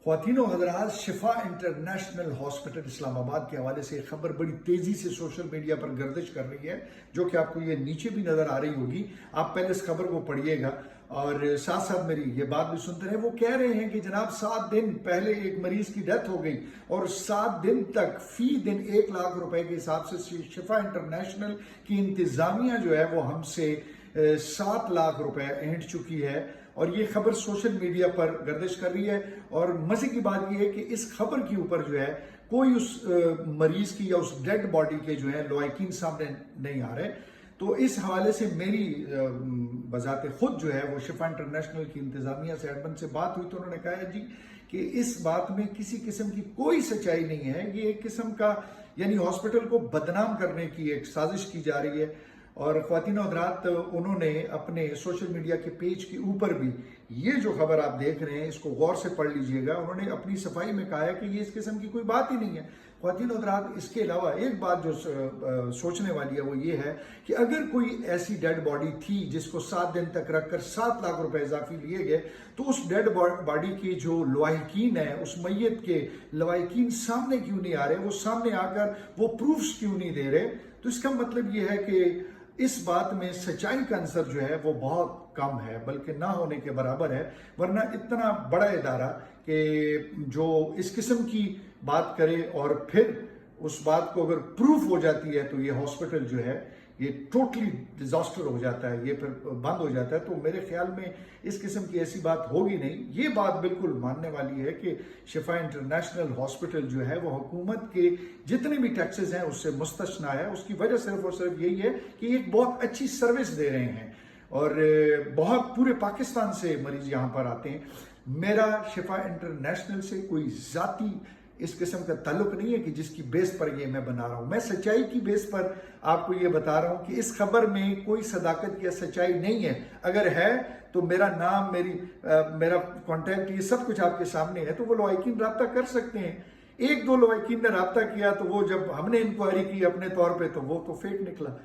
خواتین و حضرات، شفا انٹرنیشنل ہاسپٹل اسلام آباد کے حوالے سے ایک خبر بڑی تیزی سے سوشل میڈیا پر گردش کر رہی ہے، جو کہ آپ کو یہ نیچے بھی نظر آ رہی ہوگی۔ آپ پہلے اس خبر کو پڑھیے گا اور ساتھ ساتھ میری یہ بات بھی سنتے رہیں۔ وہ کہہ رہے ہیں کہ جناب 7 دن پہلے ایک مریض کی ڈیتھ ہو گئی اور 7 دن تک فی دن 1 لاکھ روپے کے حساب سے شفا انٹرنیشنل کی انتظامیہ جو ہے وہ ہم سے 7 لاکھ روپے اینٹ چکی ہے، اور یہ خبر سوشل میڈیا پر گردش کر رہی ہے۔ اور مزے کی بات یہ ہے کہ اس خبر کے اوپر جو ہے کوئی اس مریض کی یا اس ڈیڈ باڈی کے جو ہے لوائکین سامنے نہیں آ رہے۔ تو اس حوالے سے میری بذات خود جو ہے وہ شفا انٹرنیشنل کی انتظامیہ سے ایڈمن سے بات ہوئی، تو انہوں نے کہا ہے جی کہ اس بات میں کسی قسم کی کوئی سچائی نہیں ہے، یہ ایک قسم کا یعنی ہاسپٹل کو بدنام کرنے کی ایک سازش کی جا رہی ہے۔ اور خواتین و حضرات، انہوں نے اپنے سوشل میڈیا کے پیج کے اوپر بھی یہ جو خبر آپ دیکھ رہے ہیں اس کو غور سے پڑھ لیجئے گا۔ انہوں نے اپنی صفائی میں کہا ہے کہ یہ اس قسم کی کوئی بات ہی نہیں ہے۔ خواتین و حضرات، اس کے علاوہ ایک بات جو سوچنے والی ہے وہ یہ ہے کہ اگر کوئی ایسی ڈیڈ باڈی تھی جس کو 7 دن تک رکھ کر 7 لاکھ روپے اضافی لیے گئے، تو اس ڈیڈ باڈی کے جو لواحقین ہیں، اس میت کے لواحقین سامنے کیوں نہیں آ رہے؟ وہ سامنے آ کر وہ پروفز کیوں نہیں دے رہے؟ تو اس کا مطلب یہ ہے کہ اس بات میں سچائی کا عنصر جو ہے وہ بہت کم ہے، بلکہ نہ ہونے کے برابر ہے۔ ورنہ اتنا بڑا ادارہ کہ جو اس قسم کی بات کرے اور پھر اس بات کو اگر پروف ہو جاتی ہے تو یہ ہاسپٹل جو ہے یہ ٹوٹلی ڈیزاسٹر ہو جاتا ہے، یہ پھر بند ہو جاتا ہے۔ تو میرے خیال میں اس قسم کی ایسی بات ہوگی نہیں۔ یہ بات بالکل ماننے والی ہے کہ شفا انٹرنیشنل ہاسپٹل جو ہے وہ حکومت کے جتنے بھی ٹیکسز ہیں اس سے مستثنیٰ ہے۔ اس کی وجہ صرف اور صرف یہی ہے کہ ایک بہت اچھی سروس دے رہے ہیں اور بہت پورے پاکستان سے مریض یہاں پر آتے ہیں۔ میرا شفا انٹرنیشنل سے کوئی ذاتی اس قسم کا تعلق نہیں ہے کہ جس کی بیس پر یہ میں بنا رہا ہوں۔ میں سچائی کی بیس پر آپ کو یہ بتا رہا ہوں کہ اس خبر میں کوئی صداقت یا سچائی نہیں ہے۔ اگر ہے تو میرا نام، میرا کانٹیکٹ، یہ سب کچھ آپ کے سامنے ہے، تو وہ لوائکین رابطہ کر سکتے ہیں۔ 1-2 لوائکین نے رابطہ کیا تو وہ جب ہم نے انکوائری کی اپنے طور پہ تو وہ تو فیک نکلا۔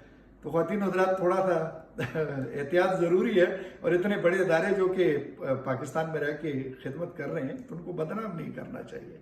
تو خواتین حضرات، تھوڑا سا احتیاط ضروری ہے، اور اتنے بڑے ادارے جو کہ پاکستان میں رہ کے خدمت کر رہے ہیں تو ان کو بدنام نہیں کرنا چاہیے۔